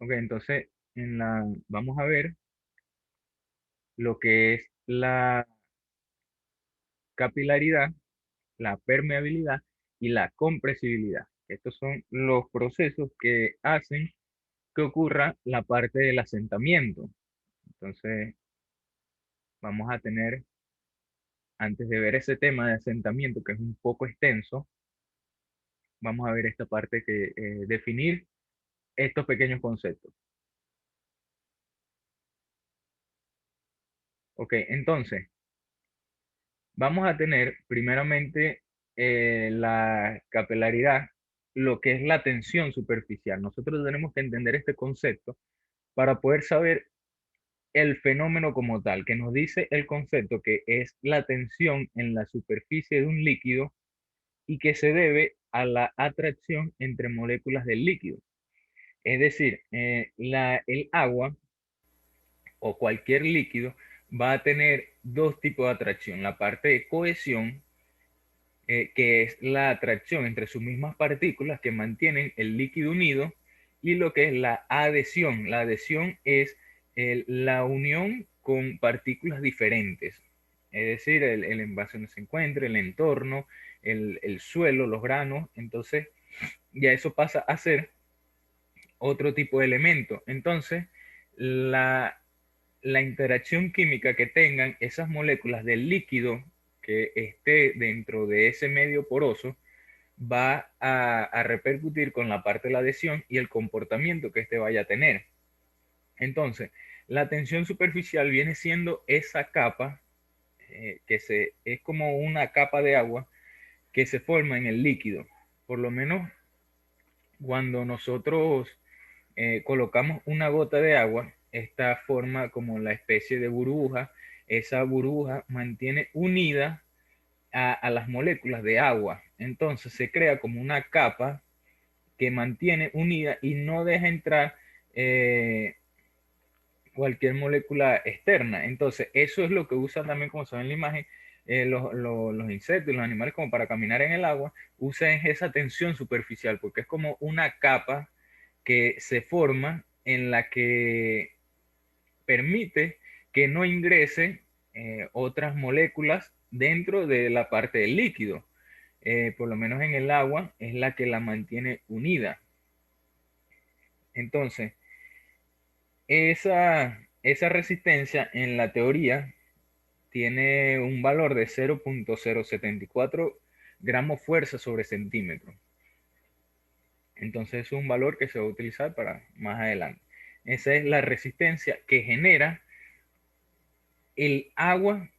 Ok, entonces vamos a ver lo que es la capilaridad, la permeabilidad y la compresibilidad. Estos son los procesos que hacen que ocurra la parte del asentamiento. Entonces, vamos a tener, antes de ver ese tema de asentamiento, que es un poco extenso, vamos a ver esta parte que definir estos pequeños conceptos. Ok, entonces, vamos a tener primeramente la capilaridad, lo que es la tensión superficial. Nosotros tenemos que entender este concepto para poder saber el fenómeno como tal, que nos dice el concepto que es la tensión en la superficie de un líquido y que se debe a la atracción entre moléculas del líquido. Es decir, el agua o cualquier líquido va a tener dos tipos de atracción. La parte de cohesión, que es la atracción entre sus mismas partículas que mantienen el líquido unido, y lo que es la adhesión. La adhesión es la unión con partículas diferentes. Es decir, el envase donde se encuentra, el entorno, el suelo, los granos. Entonces, ya eso pasa a ser otro tipo de elemento. Entonces, la interacción química que tengan esas moléculas del líquido que esté dentro de ese medio poroso va a repercutir con la parte de la adhesión y el comportamiento que éste vaya a tener. Entonces, la tensión superficial viene siendo esa capa es como una capa de agua que se forma en el líquido. Por lo menos cuando nosotros colocamos una gota de agua, esta forma como la especie de burbuja. Esa burbuja mantiene unida a las moléculas de agua. Entonces se crea como una capa que mantiene unida y no deja entrar eh, cualquier molécula externa. Entonces, eso es lo que usa también, como se ve en la imagen, los insectos y los animales como para caminar en el agua, usan esa tensión superficial, porque es como una capa que se forma en la que permite que no ingrese otras moléculas dentro de la parte del líquido. Por lo menos en el agua es la que la mantiene unida. Entonces, esa resistencia en la teoría tiene un valor de 0.074 gramos fuerza sobre centímetro. Entonces es un valor que se va a utilizar para más adelante. Esa es la resistencia que genera el agua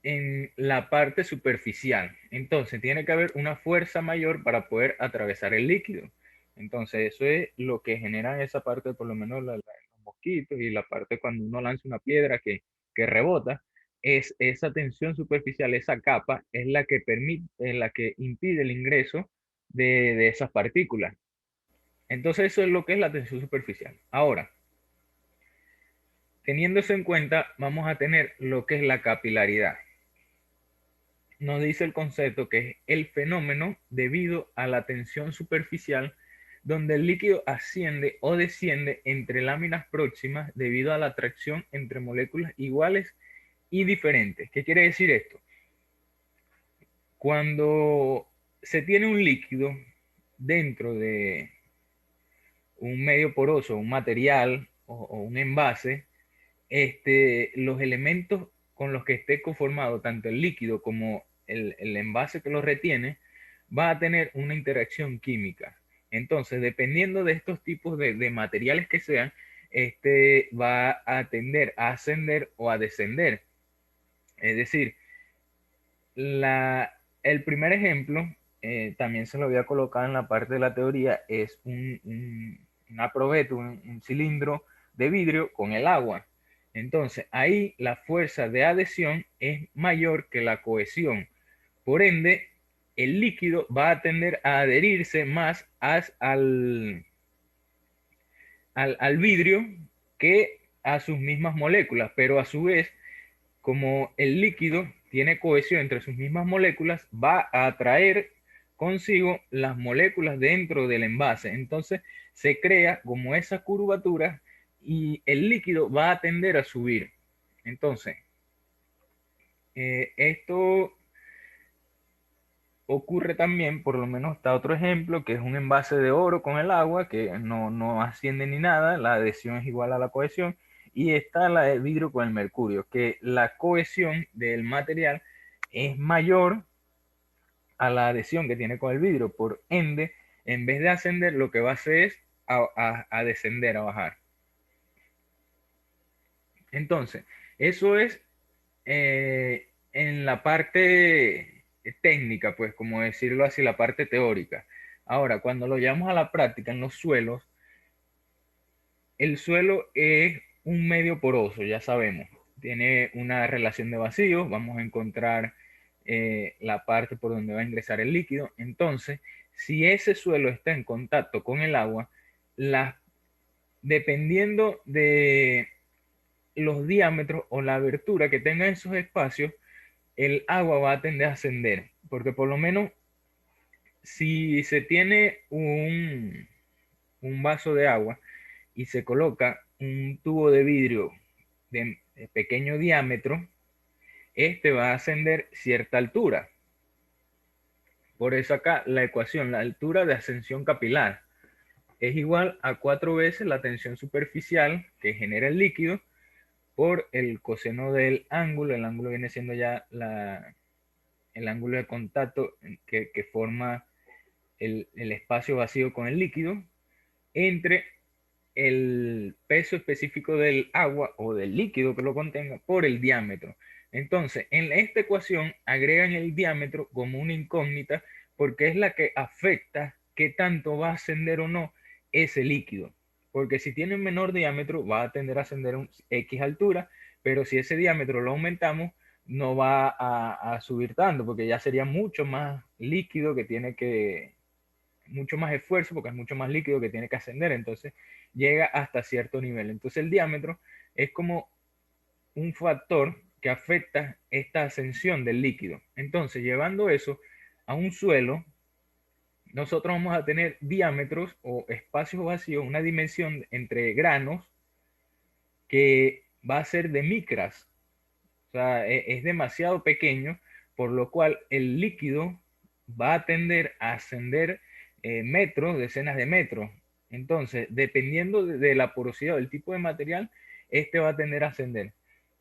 en la parte superficial. Entonces tiene que haber una fuerza mayor para poder atravesar el líquido. Entonces eso es lo que genera esa parte, por lo menos los mosquitos y la parte cuando uno lanza una piedra que rebota, es esa tensión superficial, esa capa, es la que permite, es la que impide el ingreso de esas partículas. Entonces eso es lo que es la tensión superficial. Ahora, teniendo eso en cuenta, vamos a tener lo que es la capilaridad. Nos dice el concepto que es el fenómeno debido a la tensión superficial donde el líquido asciende o desciende entre láminas próximas debido a la atracción entre moléculas iguales y diferentes. ¿Qué quiere decir esto? Cuando se tiene un líquido dentro de un medio poroso, un material o un envase, los elementos con los que esté conformado tanto el líquido como el envase que lo retiene, va a tener una interacción química. Entonces, dependiendo de estos tipos de materiales que sean, va a tender a ascender o a descender. Es decir, el primer ejemplo, también se lo había colocado en la parte de la teoría, es una probeta, un cilindro de vidrio con el agua. Entonces, ahí la fuerza de adhesión es mayor que la cohesión. Por ende, el líquido va a tender a adherirse más al vidrio que a sus mismas moléculas, pero a su vez, como el líquido tiene cohesión entre sus mismas moléculas, va a atraer consigo las moléculas dentro del envase. Entonces se crea como esa curvatura y el líquido va a tender a subir. Entonces, esto ocurre también, por lo menos está otro ejemplo, que es un envase de oro con el agua, que no asciende ni nada, la adhesión es igual a la cohesión, y está la de vidrio con el mercurio, que la cohesión del material es mayor a la adhesión que tiene con el vidrio, por ende, en vez de ascender, lo que va a hacer es a descender, a bajar. Entonces, eso es en la parte técnica, pues como decirlo así, la parte teórica. Ahora, cuando lo llevamos a la práctica en los suelos, el suelo es un medio poroso, ya sabemos. Tiene una relación de vacío, vamos a encontrar la parte por donde va a ingresar el líquido. Entonces, si ese suelo está en contacto con el agua, dependiendo de los diámetros o la abertura que tengan esos espacios, el agua va a tender a ascender, porque por lo menos si se tiene un vaso de agua y se coloca un tubo de vidrio de pequeño diámetro, este va a ascender cierta altura. Por eso acá la ecuación, la altura de ascensión capilar, es igual a 4 veces la tensión superficial que genera el líquido por el coseno del ángulo. El ángulo viene siendo ya el ángulo de contacto que forma el espacio vacío con el líquido entre el peso específico del agua o del líquido que lo contenga por el diámetro. Entonces, en esta ecuación agregan el diámetro como una incógnita porque es la que afecta qué tanto va a ascender o no ese líquido. Porque si tiene un menor diámetro va a tender a ascender un X altura, pero si ese diámetro lo aumentamos, no va a subir tanto, porque ya sería mucho más líquido que tiene que, mucho más esfuerzo porque es mucho más líquido que tiene que ascender, entonces llega hasta cierto nivel. Entonces el diámetro es como un factor que afecta esta ascensión del líquido. Entonces, llevando eso a un suelo, nosotros vamos a tener diámetros o espacios vacíos, una dimensión entre granos que va a ser de micras, o sea, es demasiado pequeño, por lo cual el líquido va a tender a ascender metros, decenas de metros. Entonces, dependiendo de la porosidad o del tipo de material, este va a tender a ascender.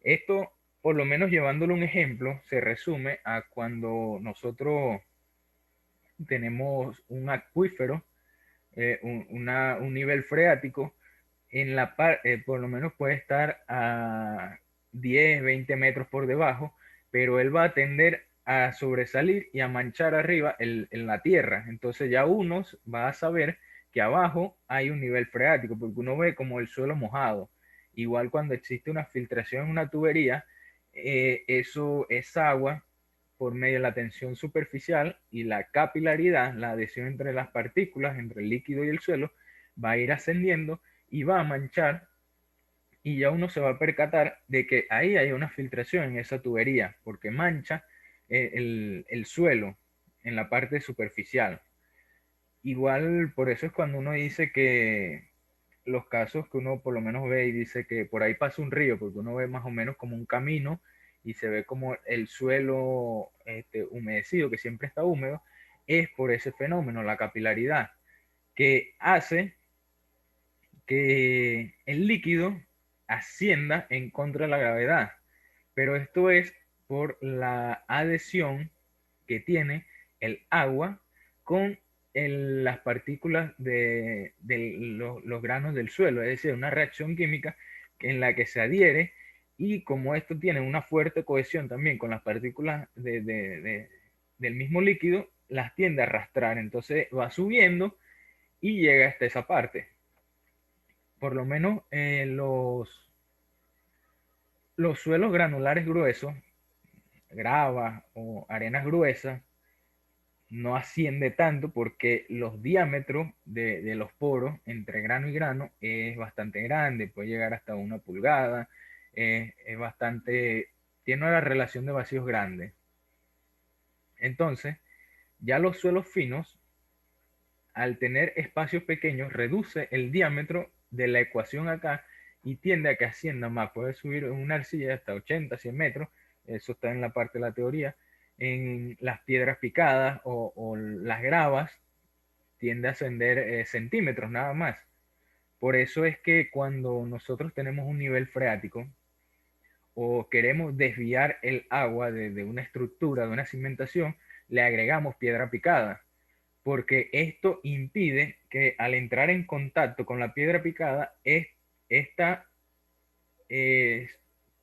Esto, por lo menos llevándolo un ejemplo, se resume a cuando nosotros tenemos un acuífero, un nivel freático, por lo menos puede estar a 10, 20 metros por debajo, pero él va a tender a sobresalir y a manchar arriba en la tierra. Entonces ya uno va a saber que abajo hay un nivel freático, porque uno ve como el suelo mojado. Igual cuando existe una filtración en una tubería, eso es agua por medio de la tensión superficial y la capilaridad, la adhesión entre las partículas, entre el líquido y el suelo, va a ir ascendiendo y va a manchar y ya uno se va a percatar de que ahí hay una filtración en esa tubería porque mancha el suelo en la parte superficial. Igual por eso es cuando uno dice que los casos que uno por lo menos ve y dice que por ahí pasa un río, porque uno ve más o menos como un camino y se ve como el suelo humedecido, que siempre está húmedo, es por ese fenómeno, la capilaridad, que hace que el líquido ascienda en contra de la gravedad. Pero esto es por la adhesión que tiene el agua con las partículas de los granos del suelo, es decir, una reacción química en la que se adhiere y como esto tiene una fuerte cohesión también con las partículas del mismo líquido, las tiende a arrastrar, entonces va subiendo y llega hasta esa parte. Por lo menos los suelos granulares gruesos, grava o arenas gruesas, no asciende tanto porque los diámetros de los poros entre grano y grano es bastante grande, puede llegar hasta 1 pulgada, es bastante, tiene una relación de vacíos grande. Entonces, Ya los suelos finos, al tener espacios pequeños, reduce el diámetro de la ecuación acá y tiende a que ascienda más. Puede subir una arcilla hasta 80, 100 metros, eso está en la parte de la teoría. En las piedras picadas o las gravas tiende a ascender centímetros nada más. Por eso es que cuando nosotros tenemos un nivel freático o queremos desviar el agua de una estructura, de una cimentación, le agregamos piedra picada, porque esto impide que al entrar en contacto con la piedra picada, esta, eh,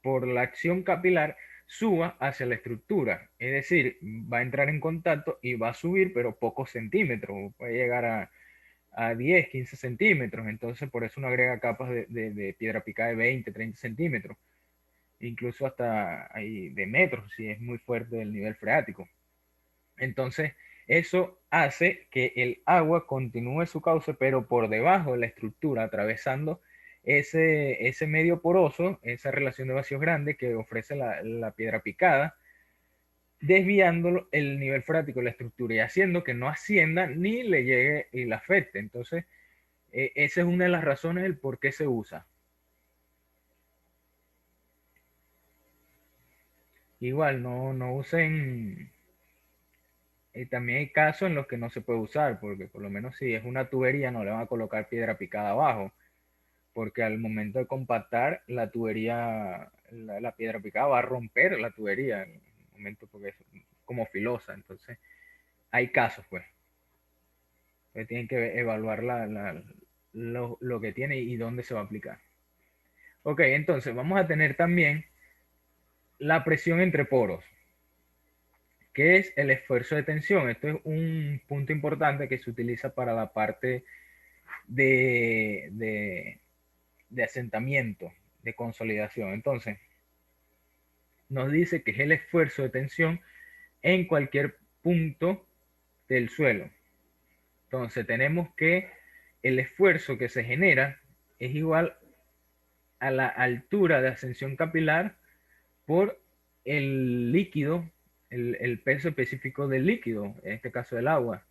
por la acción capilar, suba hacia la estructura. Es decir, va a entrar en contacto y va a subir, pero pocos centímetros, puede llegar a 10, 15 centímetros. Entonces, por eso uno agrega capas de piedra picada de 20, 30 centímetros, incluso hasta ahí de metros, si es muy fuerte el nivel freático. Entonces, eso hace que el agua continúe su cauce, pero por debajo de la estructura, atravesando ese medio poroso, esa relación de vacíos grande que ofrece la piedra picada, desviando el nivel freático de la estructura y haciendo que no ascienda ni le llegue y la afecte. Entonces, esa es una de las razones del por qué se usa. Igual, no usen. También hay casos en los que no se puede usar, porque por lo menos si es una tubería no le van a colocar piedra picada abajo, porque al momento de compactar la tubería, la piedra picada va a romper la tubería en el momento porque es como filosa. Entonces, hay casos, pues. Entonces tienen que evaluar lo que tiene y dónde se va a aplicar. Ok, entonces vamos a tener también la presión entre poros. ¿Qué es el esfuerzo de tensión? Esto es un punto importante que se utiliza para la parte de asentamiento, de consolidación. Entonces, nos dice que es el esfuerzo de tensión en cualquier punto del suelo. Entonces, tenemos que el esfuerzo que se genera es igual a la altura de ascensión capilar por el líquido, el peso específico del líquido, en este caso del agua.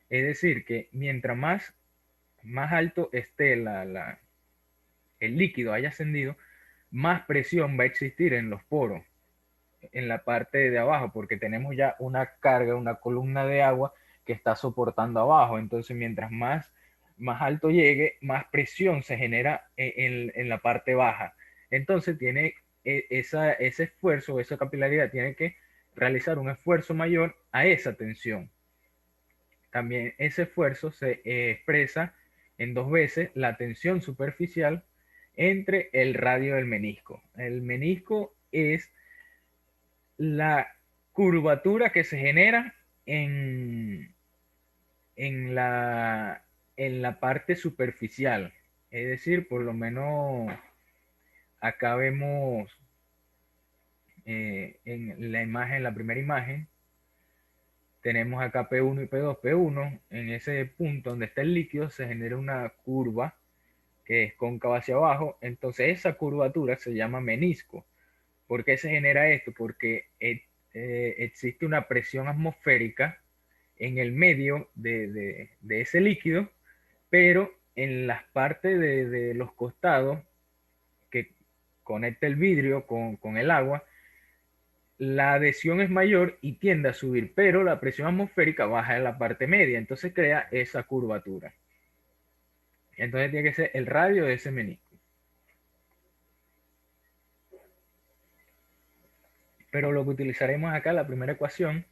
Es decir, que mientras más alto esté el líquido haya ascendido, más presión va a existir en los poros, en la parte de abajo, porque tenemos ya una carga, una columna de agua que está soportando abajo. Entonces, mientras más alto llegue, más presión se genera en la parte baja. Entonces, tiene ese esfuerzo, esa capilaridad, tiene que realizar un esfuerzo mayor a esa tensión. También ese esfuerzo se expresa en dos veces la tensión superficial entre el radio del menisco. El menisco es la curvatura que se genera en, en, la, en la parte superficial. Es decir, por lo menos acá vemos en la imagen, la primera imagen, tenemos acá P1 y P2. P1, en ese punto donde está el líquido, se genera una curva que es cóncava hacia abajo. Entonces esa curvatura se llama menisco. ¿Por qué se genera esto? Porque existe una presión atmosférica en el medio de ese líquido, pero en las partes de los costados que conecta el vidrio con el agua, la adhesión es mayor y tiende a subir, pero la presión atmosférica baja en la parte media, entonces crea esa curvatura. Entonces tiene que ser el radio de ese menisco. Pero lo que utilizaremos acá, la primera ecuación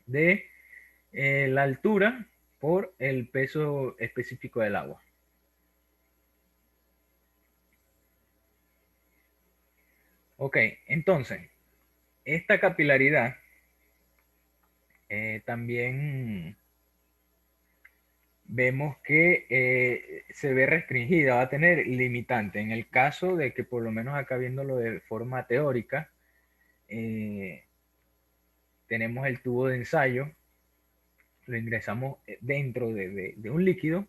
de la altura por el peso específico del agua. Ok, entonces, esta capilaridad también vemos que se ve restringida, va a tener limitante. En el caso de que por lo menos acá viéndolo de forma teórica, eh, tenemos el tubo de ensayo, lo ingresamos dentro de un líquido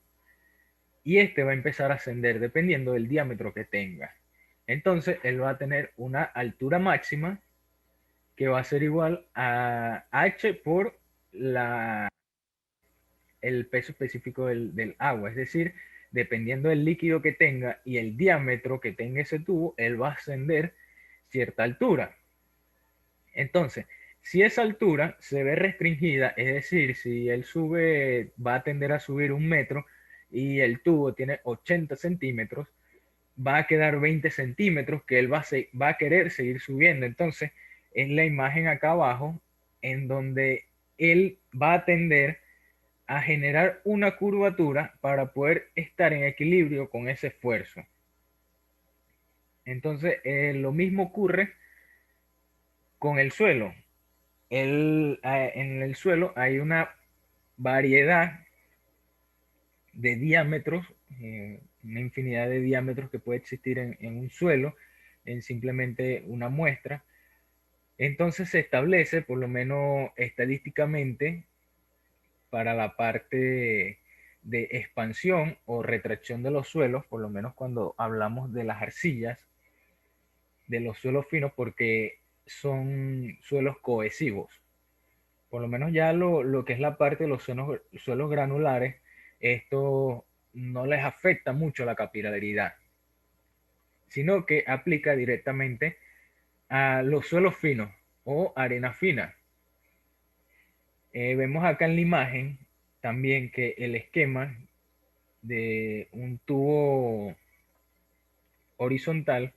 y este va a empezar a ascender dependiendo del diámetro que tenga. Entonces, él va a tener una altura máxima que va a ser igual a h por el peso específico del agua. Es decir, dependiendo del líquido que tenga y el diámetro que tenga ese tubo, él va a ascender cierta altura. Entonces, si esa altura se ve restringida, es decir, si él sube, va a tender a subir 1 metro y el tubo tiene 80 centímetros, va a quedar 20 centímetros que él va a querer seguir subiendo. Entonces, es la imagen acá abajo en donde él va a tender a generar una curvatura para poder estar en equilibrio con ese esfuerzo. Entonces, lo mismo ocurre con el suelo. En el suelo hay una variedad de diámetros, una infinidad de diámetros que puede existir en un suelo, en simplemente una muestra. Entonces se establece, por lo menos estadísticamente, para la parte de expansión o retracción de los suelos, por lo menos cuando hablamos de las arcillas, de los suelos finos, porque son suelos cohesivos. Por lo menos ya lo que es la parte de los suelos granulares, esto no les afecta mucho la capilaridad, sino que aplica directamente a los suelos finos o arena fina. Vemos acá en la imagen también que el esquema de un tubo horizontal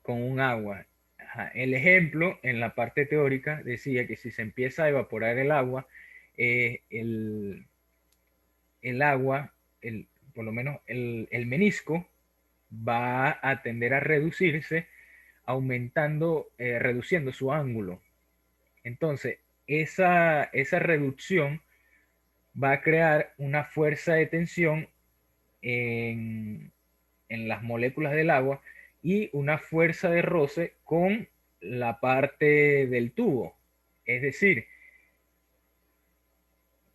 con un agua. Ajá. El ejemplo en la parte teórica decía que si se empieza a evaporar el agua, el agua, por lo menos el menisco, va a tender a reducirse, reduciendo su ángulo. Entonces, esa reducción va a crear una fuerza de tensión en, en las moléculas del agua y una fuerza de roce con la parte del tubo. Es decir,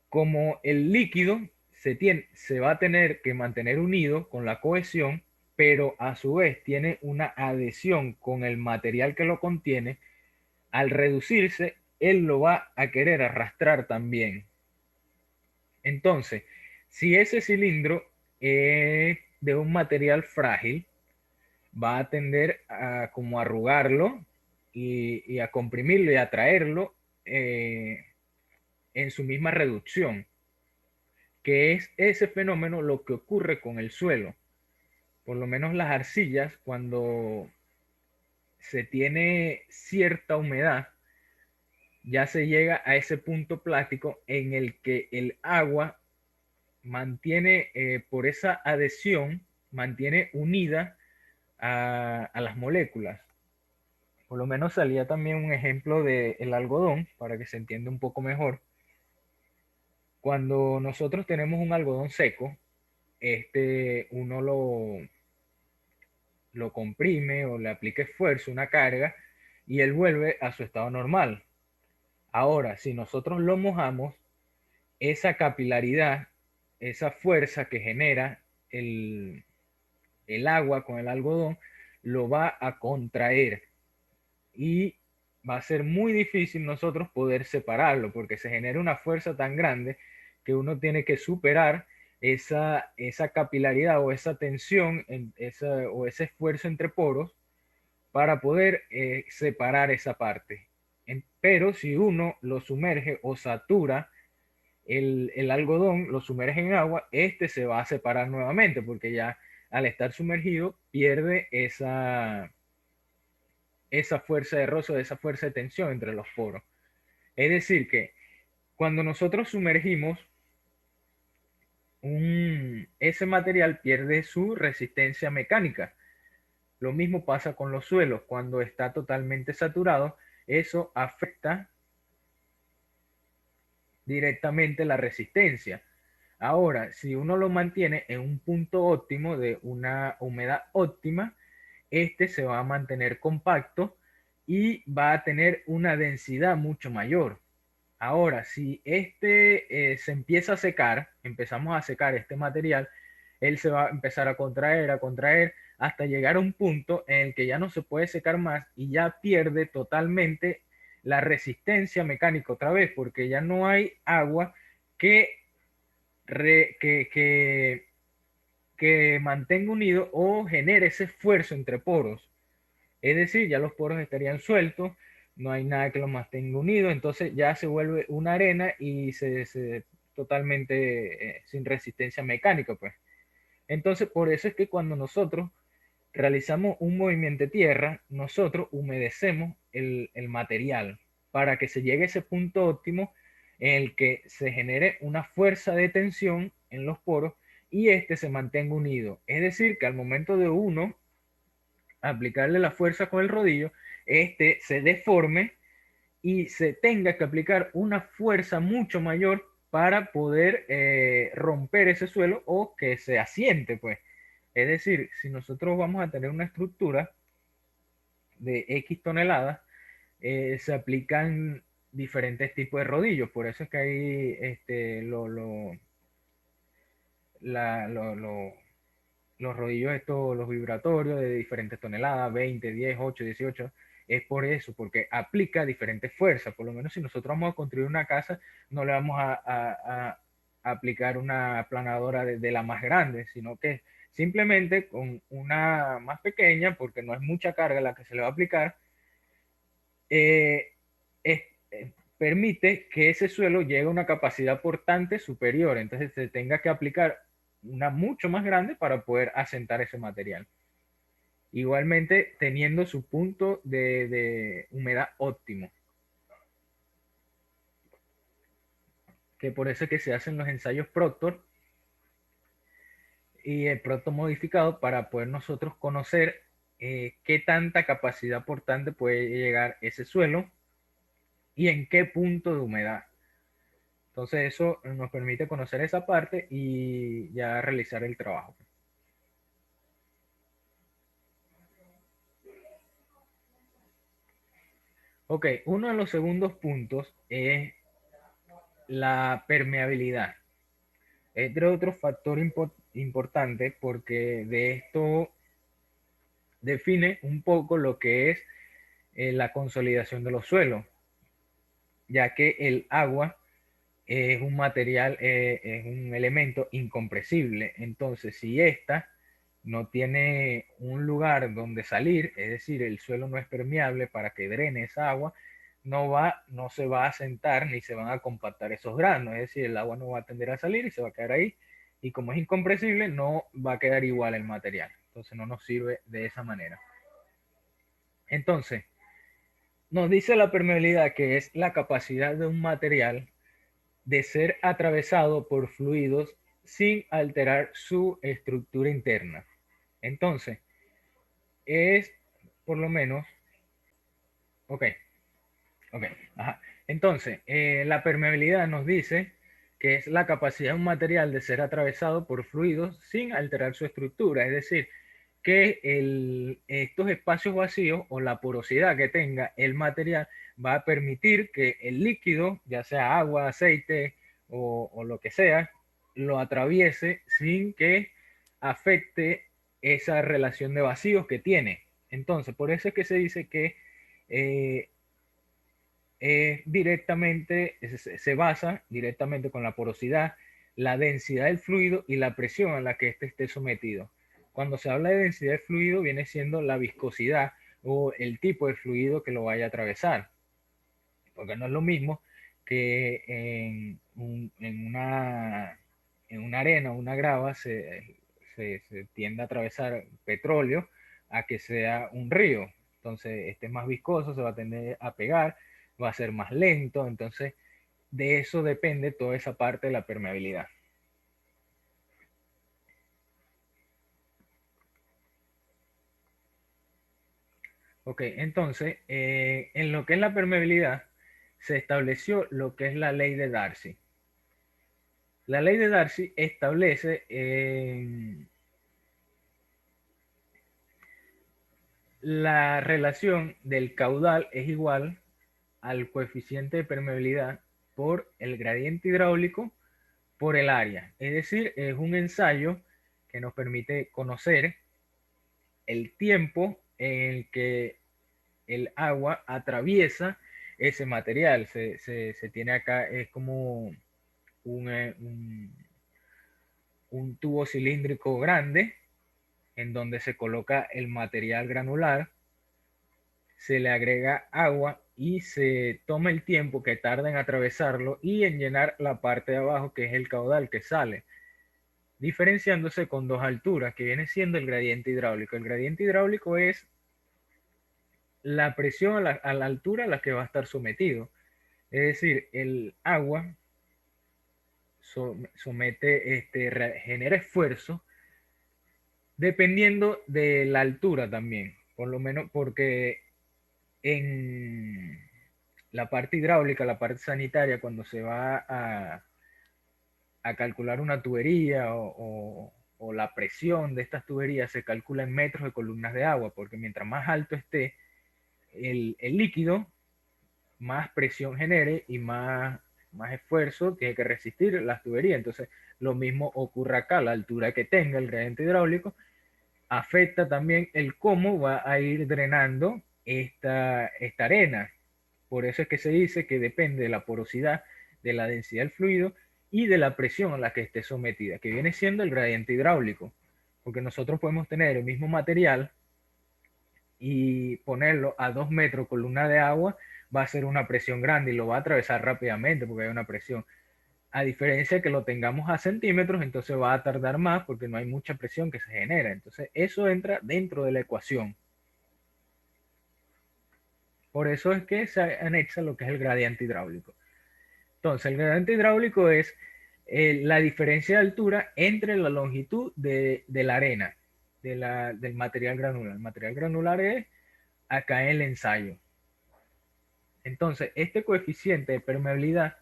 como el líquido se va a tener que mantener unido con la cohesión, pero a su vez tiene una adhesión con el material que lo contiene, al reducirse, él lo va a querer arrastrar también. Entonces, si ese cilindro es de un material frágil, va a tender a como arrugarlo y a comprimirlo y a traerlo en su misma reducción, que es ese fenómeno lo que ocurre con el suelo. Por lo menos las arcillas, cuando se tiene cierta humedad, ya se llega a ese punto plástico en el que el agua mantiene, por esa adhesión, mantiene unida a las moléculas. Por lo menos salía también un ejemplo del algodón, para que se entienda un poco mejor. Cuando nosotros tenemos un algodón seco, uno lo comprime o le aplica esfuerzo, una carga, y él vuelve a su estado normal. Ahora, si nosotros lo mojamos, esa capilaridad, esa fuerza que genera el agua con el algodón, lo va a contraer y va a ser muy difícil nosotros poder separarlo porque se genera una fuerza tan grande que uno tiene que superar esa capilaridad o esa tensión o ese esfuerzo entre poros para poder separar esa parte. Pero si uno lo sumerge o satura el algodón, lo sumerge en agua, este se va a separar nuevamente porque ya al estar sumergido pierde esa fuerza de roce, esa fuerza de tensión entre los poros. Es decir, que cuando nosotros sumergimos, ese material pierde su resistencia mecánica. Lo mismo pasa con los suelos. Cuando está totalmente saturado, eso afecta directamente la resistencia. Ahora, si uno lo mantiene en un punto óptimo de una humedad óptima, este se va a mantener compacto y va a tener una densidad mucho mayor. Ahora, si se empieza a secar, empezamos a secar este material, él se va a empezar a contraer, hasta llegar a un punto en el que ya no se puede secar más y ya pierde totalmente la resistencia mecánica otra vez, porque ya no hay agua que, re, que mantenga unido o genere ese esfuerzo entre poros. Es decir, ya los poros estarían sueltos, no hay nada que los mantenga unidos, entonces ya se vuelve una arena y se totalmente sin resistencia mecánica, pues. Entonces, por eso es que cuando nosotros realizamos un movimiento de tierra, nosotros humedecemos el material para que se llegue a ese punto óptimo en el que se genere una fuerza de tensión en los poros y este se mantenga unido. Es decir, que al momento de uno aplicarle la fuerza con el rodillo, este se deforme y se tenga que aplicar una fuerza mucho mayor para poder romper ese suelo o que se asiente, pues. Es decir, si nosotros vamos a tener una estructura de X toneladas, se aplican diferentes tipos de rodillos. Por eso es que hay la, los rodillos estos, los vibratorios de diferentes toneladas, 20, 10, 8, 18, es por eso, porque aplica diferentes fuerzas. Por lo menos si nosotros vamos a construir una casa, no le vamos a aplicar una aplanadora de la más grande, sino que simplemente con una más pequeña, porque no es mucha carga la que se le va a aplicar, eh, es, permite que ese suelo llegue a una capacidad portante superior. Entonces se tenga que aplicar una mucho más grande para poder asentar ese material. Igualmente teniendo su punto de humedad óptimo. Que por eso es que se hacen los ensayos Proctor y el Proctor modificado para poder nosotros conocer qué tanta capacidad portante puede llegar ese suelo y en qué punto de humedad. Entonces eso nos permite conocer esa parte y ya realizar el trabajo. Ok, uno de los segundos puntos es la permeabilidad. Entre otro factor importante porque de esto define un poco lo que es la consolidación de los suelos, ya que el agua es un material, es un elemento incompresible. Entonces, si ésta no tiene un lugar donde salir, es decir, el suelo no es permeable para que drene esa agua, no se va a sentar ni se van a compactar esos granos, es decir, el agua no va a tender a salir y se va a quedar ahí. Y como es incompresible, no va a quedar igual el material. Entonces no nos sirve de esa manera. Entonces, nos dice la permeabilidad que es la capacidad de un material de ser atravesado por fluidos sin alterar su estructura interna. Entonces, es por lo menos, ok, ok, ajá. Entonces, la permeabilidad nos dice que es la capacidad de un material de ser atravesado por fluidos sin alterar su estructura, es decir, que estos espacios vacíos o la porosidad que tenga el material va a permitir que el líquido, ya sea agua, aceite o lo que sea, lo atraviese sin que afecte esa relación de vacíos que tiene. Entonces, por eso es que se dice que eh, directamente, se basa directamente con la porosidad, la densidad del fluido y la presión a la que éste esté sometido. Cuando se habla de densidad de fluido, viene siendo la viscosidad o el tipo de fluido que lo vaya a atravesar. Porque no es lo mismo que en una arena o una grava se tiende a atravesar petróleo a que sea un río. Entonces, este es más viscoso, se va a tender a pegar, va a ser más lento. Entonces, de eso depende toda esa parte de la permeabilidad. Ok, entonces, en lo que es la permeabilidad, se estableció lo que es la ley de Darcy. La ley de Darcy establece la relación del caudal es igual al coeficiente de permeabilidad por el gradiente hidráulico por el área. Es decir, es un ensayo que nos permite conocer el tiempo en el que el agua atraviesa ese material. Se tiene acá, es como un tubo cilíndrico grande en donde se coloca el material granular, se le agrega agua y se toma el tiempo que tarda en atravesarlo y en llenar la parte de abajo, que es el caudal que sale, diferenciándose con dos alturas, que viene siendo el gradiente hidráulico. El gradiente hidráulico es la presión a la altura a la que va a estar sometido. Es decir, el agua genera esfuerzo dependiendo de la altura también, por lo menos porque en la parte hidráulica, la parte sanitaria, cuando se va a calcular una tubería o la presión de estas tuberías, se calcula en metros de columnas de agua, porque mientras más alto esté el líquido, más presión genere y más esfuerzo tiene que resistir las tuberías. Entonces, lo mismo ocurre acá, la altura que tenga el gradiente hidráulico afecta también el cómo va a ir drenando esta arena. Por eso es que se dice que depende de la porosidad, de la densidad del fluido y de la presión a la que esté sometida, que viene siendo el gradiente hidráulico. Porque nosotros podemos tener el mismo material y ponerlo a 2 metros columna de agua, va a ser una presión grande y lo va a atravesar rápidamente porque hay una presión. A diferencia de que lo tengamos a centímetros, entonces va a tardar más porque no hay mucha presión que se genera. Entonces eso entra dentro de la ecuación. Por eso es que se anexa lo que es el gradiente hidráulico. Entonces el gradiente hidráulico es la diferencia de altura entre la longitud de la arena, del material granular. El material granular es acá en el ensayo. Entonces este coeficiente de permeabilidad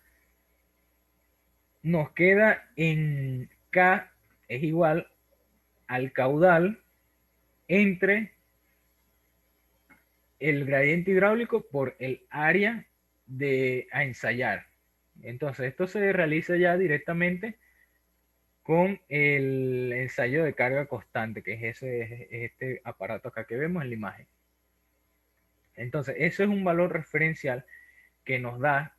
nos queda en K es igual al caudal entre el gradiente hidráulico por el área a ensayar. Entonces esto se realiza ya directamente con el ensayo de carga constante, que es este aparato acá que vemos en la imagen. Entonces eso es un valor referencial que nos da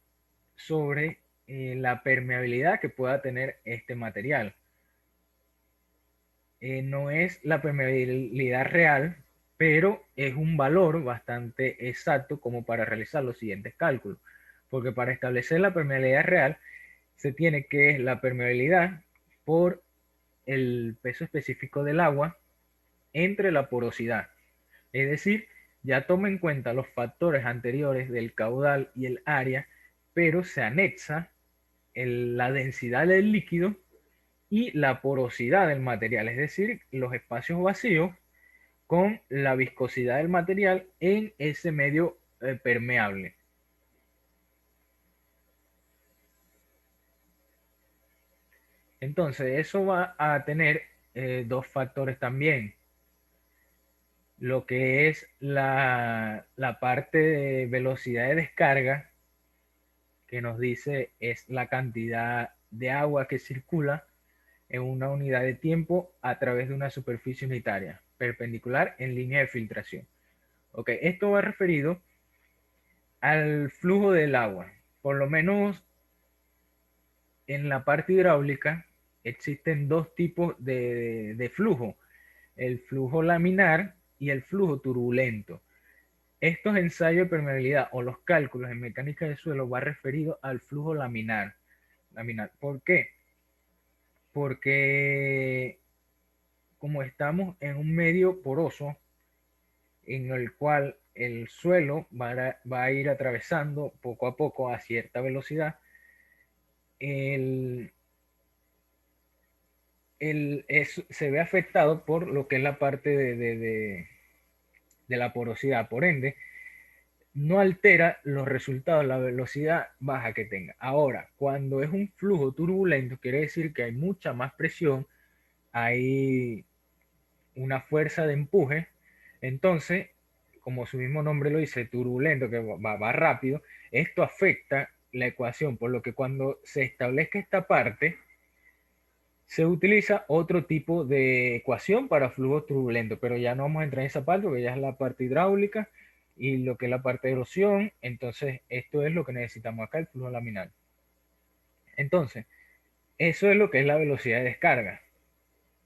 sobre la permeabilidad que pueda tener este material. No es la permeabilidad real, pero es un valor bastante exacto como para realizar los siguientes cálculos. Porque para establecer la permeabilidad real, se tiene que la permeabilidad por el peso específico del agua entre la porosidad. Es decir, ya toma en cuenta los factores anteriores del caudal y el área, pero se anexa la densidad del líquido y la porosidad del material, es decir, los espacios vacíos con la viscosidad del material en ese medio permeable. Entonces, eso va a tener dos factores también. Lo que es la parte de velocidad de descarga, que nos dice es la cantidad de agua que circula en una unidad de tiempo a través de una superficie unitaria, perpendicular en línea de filtración. Ok, esto va referido al flujo del agua. Por lo menos en la parte hidráulica existen dos tipos de flujo, el flujo laminar y el flujo turbulento. Estos ensayos de permeabilidad o los cálculos en mecánica de suelo va referido al flujo laminar. ¿Por qué? Porque como estamos en un medio poroso en el cual el suelo va a ir atravesando poco a poco a cierta velocidad, se ve afectado por lo que es la parte de la porosidad. Por ende, no altera los resultados, la velocidad baja que tenga. Ahora, cuando es un flujo turbulento, quiere decir que hay mucha más presión, hay una fuerza de empuje. Entonces, como su mismo nombre lo dice, turbulento, que va rápido, esto afecta la ecuación, por lo que cuando se establezca esta parte, se utiliza otro tipo de ecuación para flujos turbulentos, pero ya no vamos a entrar en esa parte porque ya es la parte hidráulica y lo que es la parte de erosión. Entonces, esto es lo que necesitamos acá, el flujo laminar. Entonces, eso es lo que es la velocidad de descarga.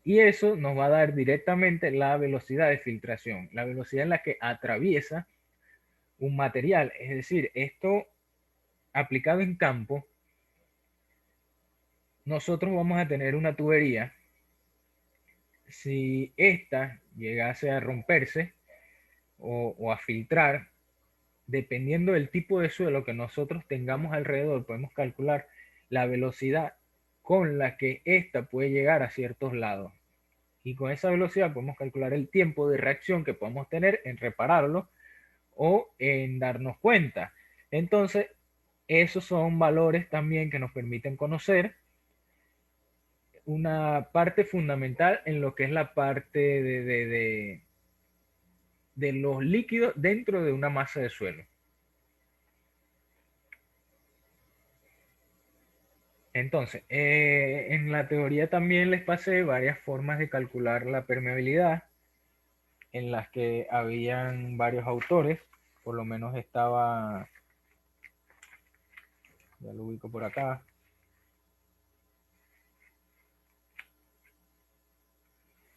Y eso nos va a dar directamente la velocidad de filtración, la velocidad en la que atraviesa un material. Es decir, esto aplicado en campo, nosotros vamos a tener una tubería. Si esta llegase a romperse o a filtrar, dependiendo del tipo de suelo que nosotros tengamos alrededor, podemos calcular la velocidad con la que esta puede llegar a ciertos lados. Y con esa velocidad podemos calcular el tiempo de reacción que podemos tener en repararlo o en darnos cuenta. Entonces, esos son valores también que nos permiten conocer una parte fundamental en lo que es la parte de los líquidos dentro de una masa de suelo. Entonces, en la teoría también les pasé varias formas de calcular la permeabilidad, en las que habían varios autores, por lo menos estaba, ya lo ubico por acá,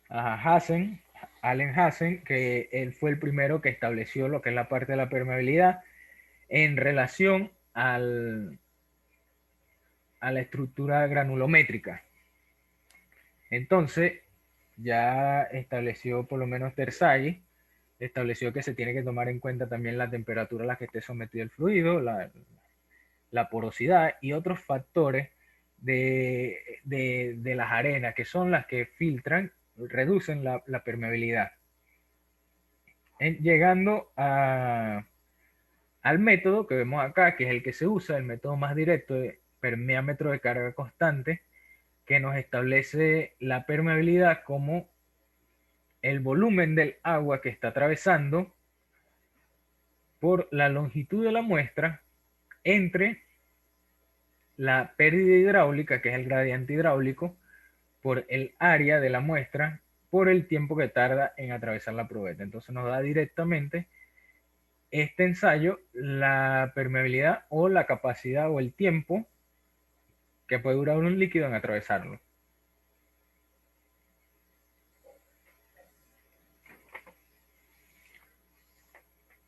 Hazen, Allen Hazen, que él fue el primero que estableció lo que es la parte de la permeabilidad en relación a la estructura granulométrica. Entonces, ya estableció por lo menos Terzaghi, estableció que se tiene que tomar en cuenta también la temperatura a la que esté sometido el fluido, la porosidad y otros factores de las arenas, que son las que filtran, reducen la permeabilidad. Llegando al método que vemos acá, que es el que se usa, el método más directo de permeámetro de carga constante, que nos establece la permeabilidad como el volumen del agua que está atravesando por la longitud de la muestra entre la pérdida hidráulica, que es el gradiente hidráulico, por el área de la muestra, por el tiempo que tarda en atravesar la probeta. Entonces nos da directamente este ensayo la permeabilidad o la capacidad o el tiempo que puede durar un líquido en atravesarlo.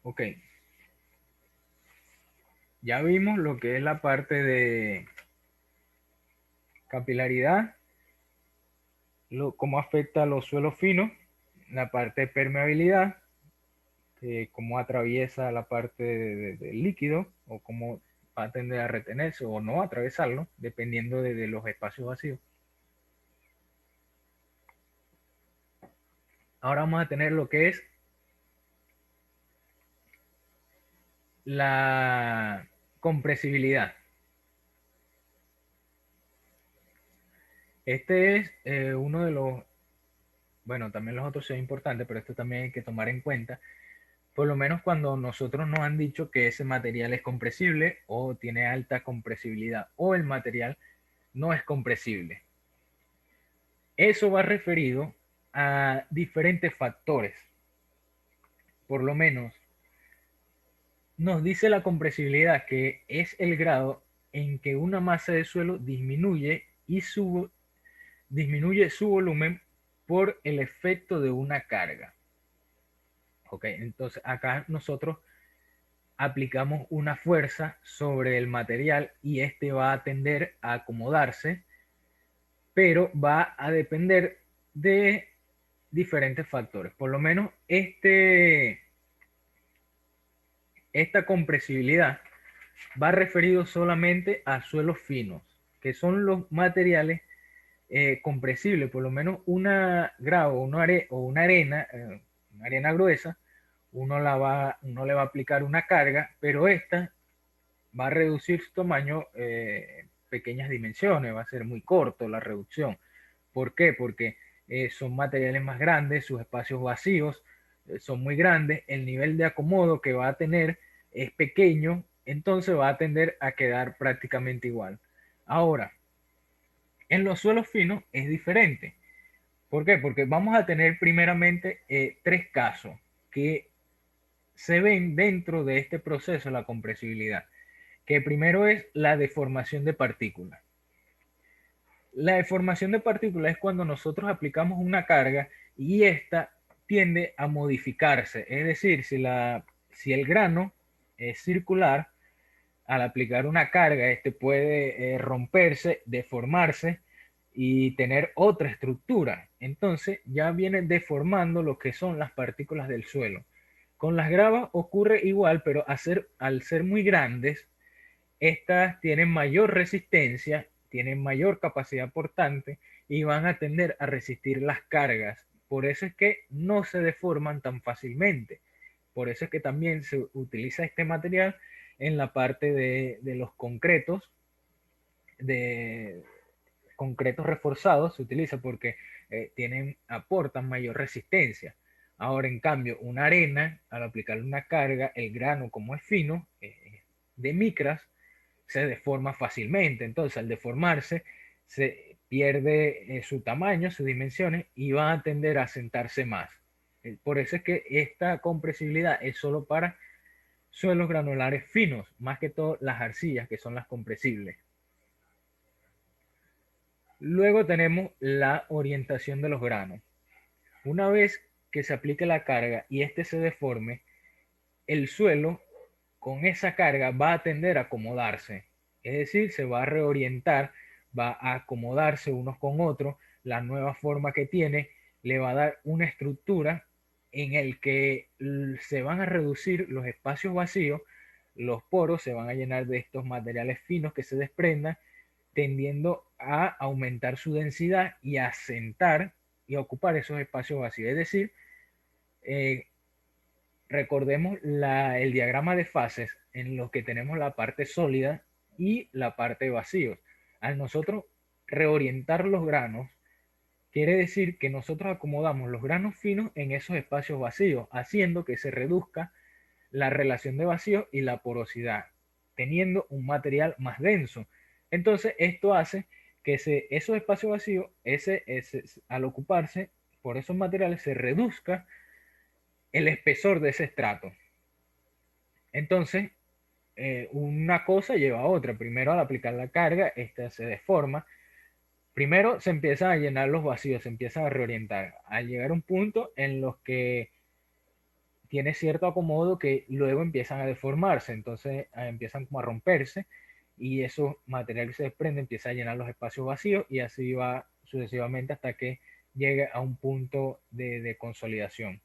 Ok, ya vimos lo que es la parte de capilaridad, cómo afecta a los suelos finos, la parte de permeabilidad, cómo atraviesa la parte del líquido o cómo va a tender a retenerse o no atravesarlo, dependiendo de los espacios vacíos. Ahora vamos a tener lo que es la compresibilidad. Este es uno de los, bueno, también los otros son importantes, pero esto también hay que tomar en cuenta, por lo menos cuando nosotros nos han dicho que ese material es compresible o tiene alta compresibilidad o el material no es compresible. Eso va referido a diferentes factores. Por lo menos nos dice la compresibilidad que es el grado en que una masa de suelo disminuye disminuye su volumen por el efecto de una carga. Ok, entonces acá nosotros aplicamos una fuerza sobre el material y este va a tender a acomodarse, pero va a depender de diferentes factores. Por lo menos esta compresibilidad va referido solamente a suelos finos, que son los materiales compresibles. Por lo menos una grava o una arena gruesa, uno le va a aplicar una carga, pero esta va a reducir su tamaño pequeñas dimensiones, va a ser muy corto la reducción. ¿Por qué? Porque son materiales más grandes, sus espacios vacíos son muy grandes, el nivel de acomodo que va a tener es pequeño, entonces va a tender a quedar prácticamente igual. Ahora, en los suelos finos es diferente. ¿Por qué? Porque vamos a tener primeramente tres casos que se ven dentro de este proceso de la compresibilidad, que primero es la deformación de partículas. La deformación de partículas es cuando nosotros aplicamos una carga y esta tiende a modificarse. Es decir, si el grano es circular, al aplicar una carga, este puede romperse, deformarse y tener otra estructura. Entonces ya viene deformando lo que son las partículas del suelo. Con las gravas ocurre igual, pero al ser muy grandes, estas tienen mayor resistencia, tienen mayor capacidad portante y van a tender a resistir las cargas. Por eso es que no se deforman tan fácilmente. Por eso es que también se utiliza este material en la parte de los concretos, de concretos reforzados, se utiliza porque aportan mayor resistencia. Ahora, en cambio, una arena, al aplicarle una carga, el grano, como es fino, de micras, se deforma fácilmente. Entonces, al deformarse, se pierde su tamaño, sus dimensiones y va a tender a sentarse más. Por eso es que esta compresibilidad es solo para suelos granulares finos, más que todo las arcillas, que son las compresibles. Luego tenemos la orientación de los granos. Una vez que se aplique la carga y este se deforme, el suelo con esa carga va a tender a acomodarse. Es decir, se va a reorientar, va a acomodarse unos con otros. La nueva forma que tiene le va a dar una estructura en el que se van a reducir los espacios vacíos, los poros se van a llenar de estos materiales finos que se desprendan, tendiendo a aumentar su densidad y a asentar y a ocupar esos espacios vacíos. Es decir, eh, recordemos el diagrama de fases en los que tenemos la parte sólida y la parte de vacíos. Al nosotros reorientar los granos, quiere decir que nosotros acomodamos los granos finos en esos espacios vacíos, haciendo que se reduzca la relación de vacío y la porosidad, teniendo un material más denso. Entonces, esto hace que esos espacios vacíos, al ocuparse por esos materiales, se reduzca el espesor de ese estrato. Entonces, una cosa lleva a otra. Primero, al aplicar la carga, esta se deforma. Primero se empiezan a llenar los vacíos, se empiezan a reorientar. Al llegar a un punto en los que tiene cierto acomodo que luego empiezan a deformarse, entonces empiezan como a romperse y esos materiales que se desprenden empiezan a llenar los espacios vacíos y así va sucesivamente hasta que llegue a un punto de consolidación.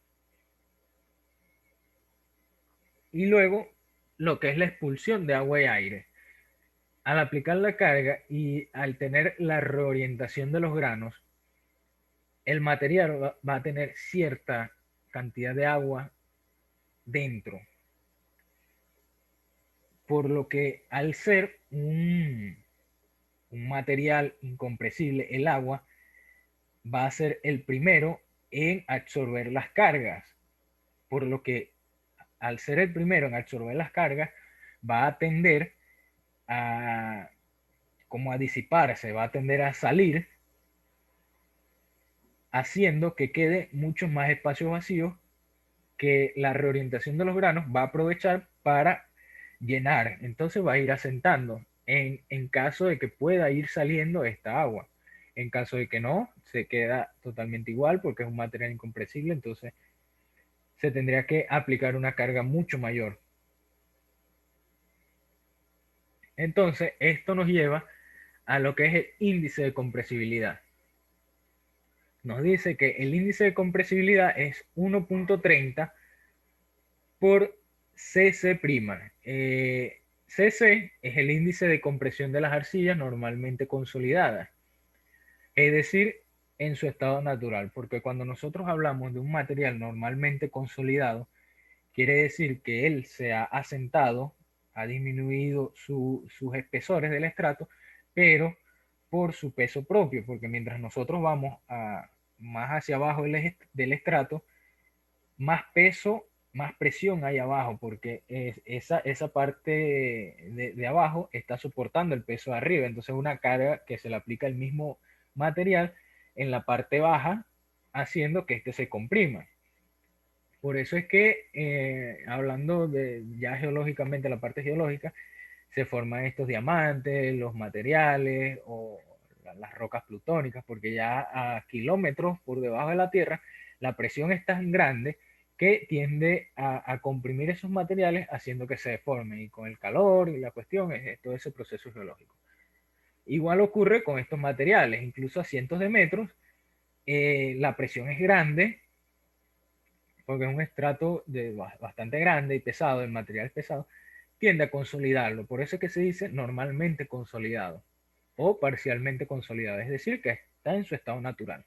Y luego lo que es la expulsión de agua y aire. Al aplicar la carga y al tener la reorientación de los granos, el material va a tener cierta cantidad de agua dentro, por lo que al ser un material incompresible, el agua va a ser el primero en absorber las cargas, por lo que al ser el primero en absorber las cargas, va a tender a como a disiparse, va a tender a salir, haciendo que quede muchos más espacios vacíos que la reorientación de los granos va a aprovechar para llenar. Entonces va a ir asentando en caso de que pueda ir saliendo esta agua. En caso de que no, se queda totalmente igual porque es un material incompresible, entonces se tendría que aplicar una carga mucho mayor. Entonces, esto nos lleva a lo que es el índice de compresibilidad. Nos dice que el índice de compresibilidad es 1.30 por CC'. CC es el índice de compresión de las arcillas normalmente consolidadas, es decir, en su estado natural, porque cuando nosotros hablamos de un material normalmente consolidado, quiere decir que él se ha asentado, ha disminuido sus espesores del estrato, pero por su peso propio, porque mientras nosotros vamos más hacia abajo del estrato, más peso, más presión hay abajo, porque esa parte de abajo está soportando el peso de arriba. Entonces una carga que se le aplica el mismo material en la parte baja, haciendo que este se comprima. Por eso es que, hablando de ya geológicamente, la parte geológica, se forman estos diamantes, los materiales o las rocas plutónicas, porque ya a kilómetros por debajo de la Tierra, la presión es tan grande que tiende a comprimir esos materiales haciendo que se deformen. Y con el calor y la cuestión es todo ese proceso geológico. Igual ocurre con estos materiales, incluso a cientos de metros, la presión es grande porque es un estrato bastante grande y pesado, el material es pesado, tiende a consolidarlo. Por eso es que se dice normalmente consolidado o parcialmente consolidado, es decir, que está en su estado natural.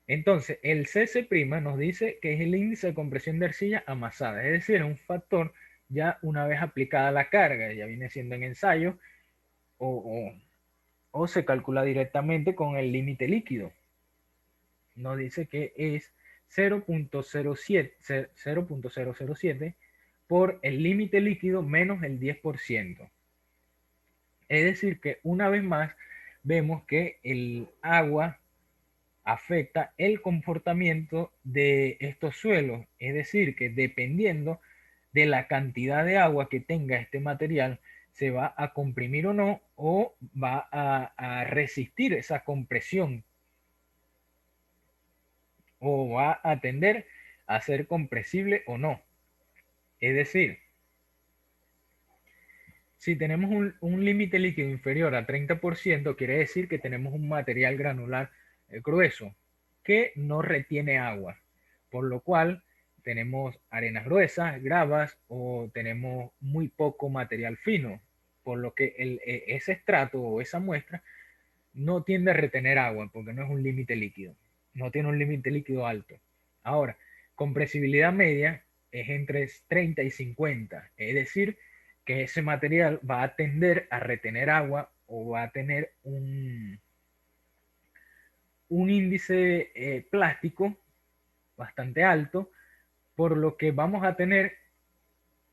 Entonces, el CC' nos dice que es el índice de compresión de arcilla amasada, es decir, un factor ya una vez aplicada la carga, ya viene siendo en ensayo o, o se calcula directamente con el límite líquido. Nos dice que es 0.007 por el límite líquido menos el 10%. Es decir, que una vez más vemos que el agua afecta el comportamiento de estos suelos. Es decir, que dependiendo de la cantidad de agua que tenga este material, se va a comprimir o no, o va a resistir esa compresión, o va a tender a ser compresible o no. Es decir, si tenemos un límite líquido inferior a 30%, quiere decir que tenemos un material granular grueso que no retiene agua, por lo cual tenemos arenas gruesas, gravas o tenemos muy poco material fino, por lo que ese estrato o esa muestra no tiende a retener agua porque no es un límite líquido, no tiene un límite líquido alto. Ahora, compresibilidad media es entre 30 y 50, es decir, que ese material va a tender a retener agua o va a tener un índice plástico bastante alto, por lo que vamos a tener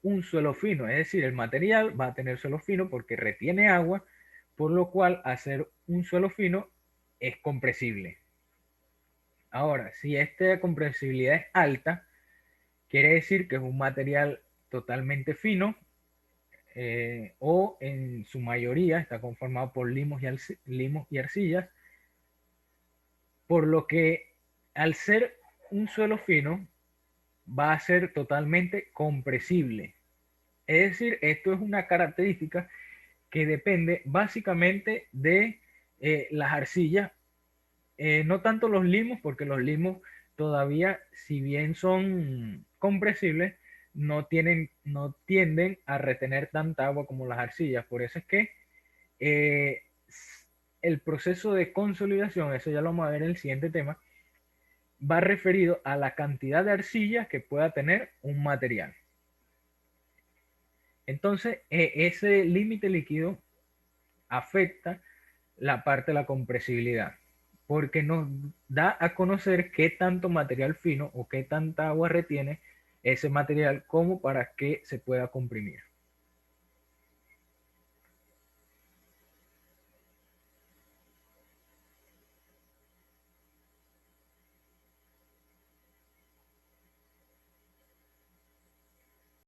un suelo fino, es decir, el material va a tener suelo fino porque retiene agua, por lo cual hacer un suelo fino es compresible. Ahora, si esta compresibilidad es alta, quiere decir que es un material totalmente fino o en su mayoría está conformado por limos y arcillas, por lo que al ser un suelo fino va a ser totalmente compresible. Es decir, esto es una característica que depende básicamente de las arcillas, no tanto los limos, porque los limos todavía, si bien son compresibles, no tienden a retener tanta agua como las arcillas. Por eso es que eh, el proceso de consolidación, eso ya lo vamos a ver en el siguiente tema, va referido a la cantidad de arcillas que pueda tener un material. Entonces, ese límite líquido afecta la parte de la compresibilidad, porque nos da a conocer qué tanto material fino o qué tanta agua retiene ese material como para que se pueda comprimir.